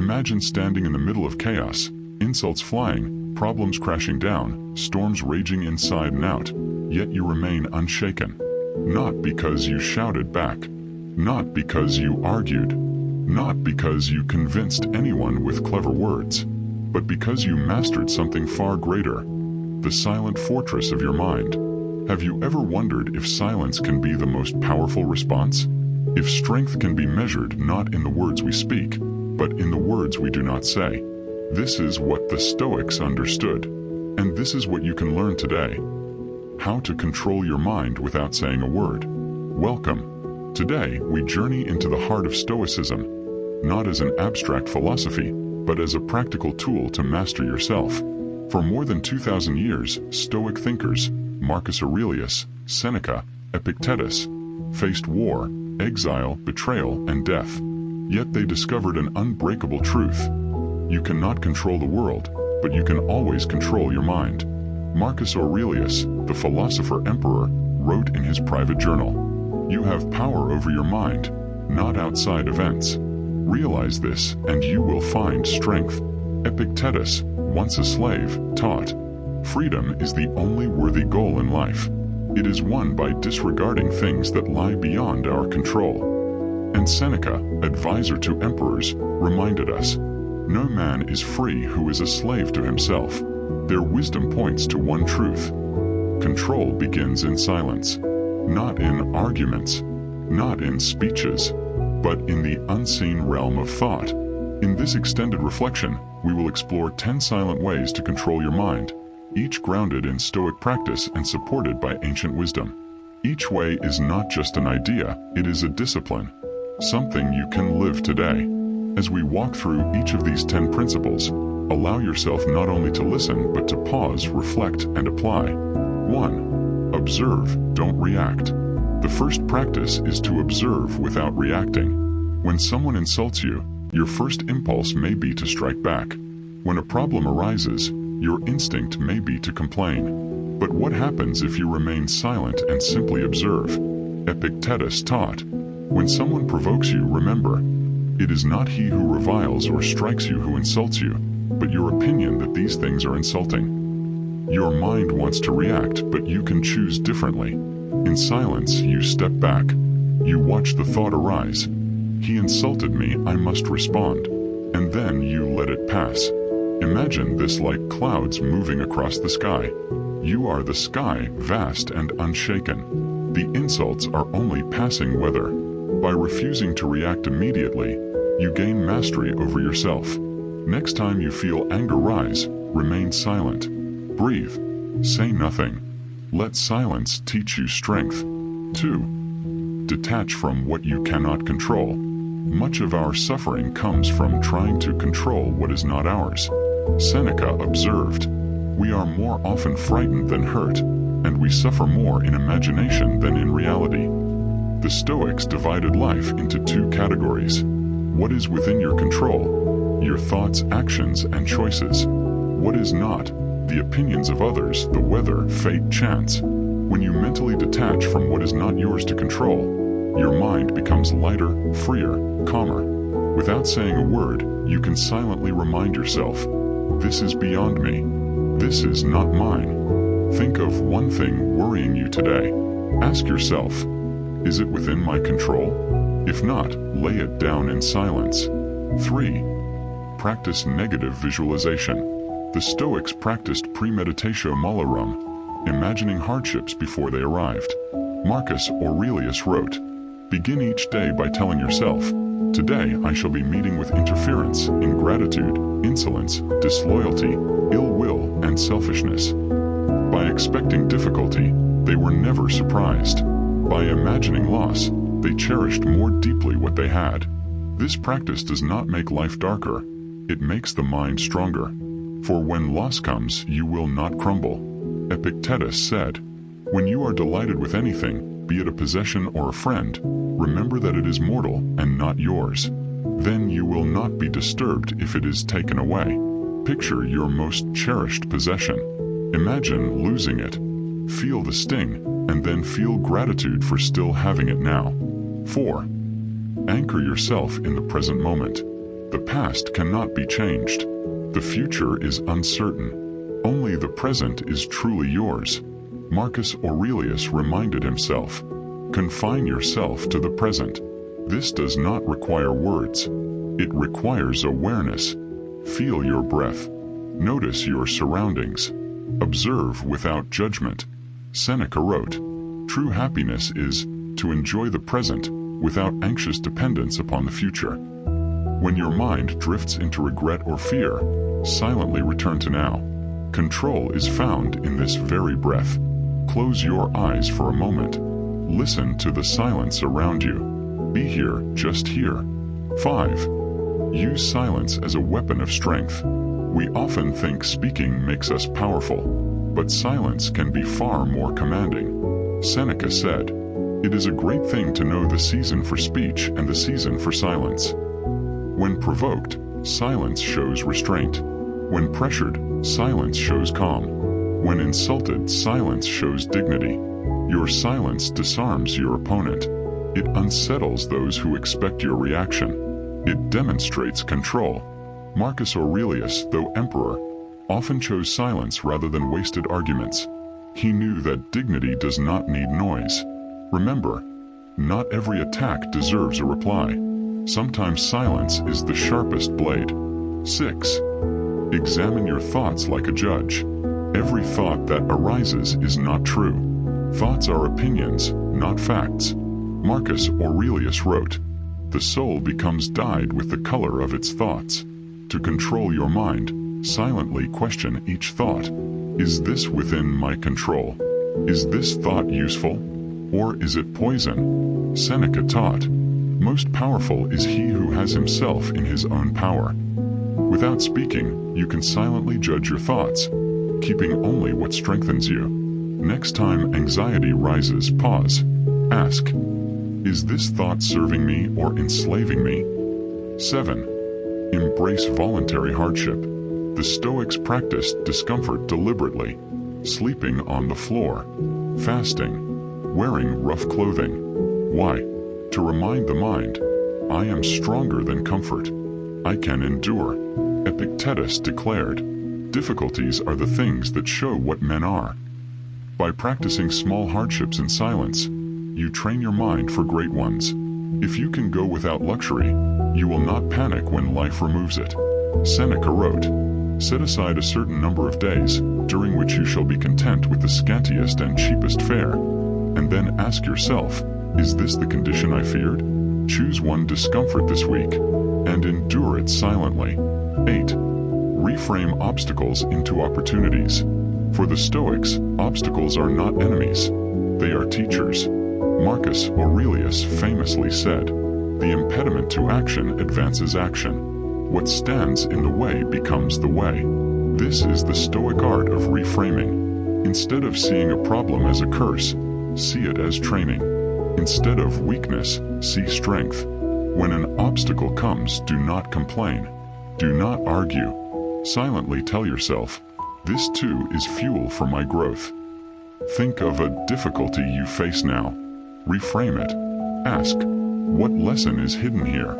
Imagine standing in the middle of chaos, insults flying, problems crashing down, storms raging inside and out, yet you remain unshaken. Not because you shouted back, not because you argued, not because you convinced anyone with clever words, but because you mastered something far greater, the silent fortress of your mind. Have you ever wondered if silence can be the most powerful response? If strength can be measured not in the words we speak, but in the words we do not say? This is what the Stoics understood, and this is what you can learn today. How to control your mind without saying a word. Welcome. Today, we journey into the heart of Stoicism, not as an abstract philosophy, but as a practical tool to master yourself. For more than 2,000 years, Stoic thinkers, Marcus Aurelius, Seneca, Epictetus, faced war, exile, betrayal, and death. Yet they discovered an unbreakable truth. You cannot control the world, but you can always control your mind. Marcus Aurelius, the philosopher emperor, wrote in his private journal, "You have power over your mind, not outside events. Realize this, and you will find strength." Epictetus, once a slave, taught, "Freedom is the only worthy goal in life. It is won by disregarding things that lie beyond our control." And Seneca, advisor to emperors, reminded us, "No man is free who is a slave to himself." Their wisdom points to one truth. Control begins in silence, not in arguments, not in speeches, but in the unseen realm of thought. In this extended reflection, we will explore 10 silent ways to control your mind, each grounded in Stoic practice and supported by ancient wisdom. Each way is not just an idea, it is a discipline, something you can live today. As we walk through each of these 10 principles, allow yourself not only to listen but to pause, reflect, and apply. 1. Observe, don't react. The first practice is to observe without reacting. When someone insults you, your first impulse may be to strike back. When a problem arises, your instinct may be to complain. But what happens if you remain silent and simply observe? Epictetus taught, "When someone provokes you, remember, it is not he who reviles or strikes you who insults you, but your opinion that these things are insulting." Your mind wants to react, but you can choose differently. In silence, you step back. You watch the thought arise. "He insulted me, I must respond." And then you let it pass. Imagine this like clouds moving across the sky. You are the sky, vast and unshaken. The insults are only passing weather. By refusing to react immediately, you gain mastery over yourself. Next time you feel anger rise, remain silent. Breathe. Say nothing. Let silence teach you strength. 2. Detach from what you cannot control. Much of our suffering comes from trying to control what is not ours. Seneca observed, "We are more often frightened than hurt, and we suffer more in imagination than in reality." The Stoics divided life into 2 categories. What is within your control? Your thoughts, actions, and choices. What is not? The opinions of others, the weather, fate, chance. When you mentally detach from what is not yours to control, your mind becomes lighter, freer, calmer. Without saying a word, you can silently remind yourself, "This is beyond me. This is not mine." Think of one thing worrying you today. Ask yourself, is it within my control? If not, lay it down in silence. 3. Practice negative visualization. The Stoics practiced premeditatio malorum, imagining hardships before they arrived. Marcus Aurelius wrote, "Begin each day by telling yourself, 'Today I shall be meeting with interference, ingratitude, insolence, disloyalty, ill will, and selfishness.' By expecting difficulty, they were never surprised. By imagining loss, they cherished more deeply what they had. This practice does not make life darker, it makes the mind stronger. For when loss comes, you will not crumble." Epictetus said, "When you are delighted with anything, be it a possession or a friend, remember that it is mortal and not yours. Then you will not be disturbed if it is taken away." Picture your most cherished possession. Imagine losing it. Feel the sting, and then feel gratitude for still having it now. 4. Anchor yourself in the present moment. The past cannot be changed. The future is uncertain. Only the present is truly yours. Marcus Aurelius reminded himself, confine yourself to the present. This does not require words. It requires awareness. Feel your breath. Notice your surroundings. Observe without judgment. Seneca wrote, true happiness is to enjoy the present without anxious dependence upon the future. When your mind drifts into regret or fear, silently return to now. Control is found in this very breath. Close your eyes for a moment. Listen to the silence around you. Be here, just here. 5. Use silence as a weapon of strength. We often think speaking makes us powerful, but silence can be far more commanding. Seneca said, "It is a great thing to know the season for speech and the season for silence." When provoked, silence shows restraint. When pressured, silence shows calm. When insulted, silence shows dignity. Your silence disarms your opponent. It unsettles those who expect your reaction. It demonstrates control. Marcus Aurelius, though emperor, often chose silence rather than wasted arguments. He knew that dignity does not need noise. Remember, not every attack deserves a reply. Sometimes silence is the sharpest blade. 6. Examine your thoughts like a judge. Every thought that arises is not true. Thoughts are opinions, not facts. Marcus Aurelius wrote, "The soul becomes dyed with the color of its thoughts." To control your mind, silently question each thought. Is this within my control? Is this thought useful? Or is it poison? Seneca taught, "Most powerful is he who has himself in his own power." Without speaking, you can silently judge your thoughts, keeping only what strengthens you. Next time anxiety rises, pause. Ask, is this thought serving me or enslaving me? 7. Embrace voluntary hardship. The Stoics practiced discomfort deliberately, sleeping on the floor, fasting, wearing rough clothing. Why? To remind the mind, I am stronger than comfort. I can endure. Epictetus declared, difficulties are the things that show what men are. By practicing small hardships in silence, you train your mind for great ones. If you can go without luxury, you will not panic when life removes it. Seneca wrote, set aside a certain number of days, during which you shall be content with the scantiest and cheapest fare, and then ask yourself, is this the condition I feared? Choose one discomfort this week, and endure it silently. 8. Reframe obstacles into opportunities. For the Stoics, obstacles are not enemies. They are teachers. Marcus Aurelius famously said, the impediment to action advances action. What stands in the way becomes the way. This is the Stoic art of reframing. Instead of seeing a problem as a curse, see it as training. Instead of weakness, see strength. When an obstacle comes, do not complain. Do not argue. Silently tell yourself, this too is fuel for my growth. Think of a difficulty you face now. Reframe it. Ask, what lesson is hidden here?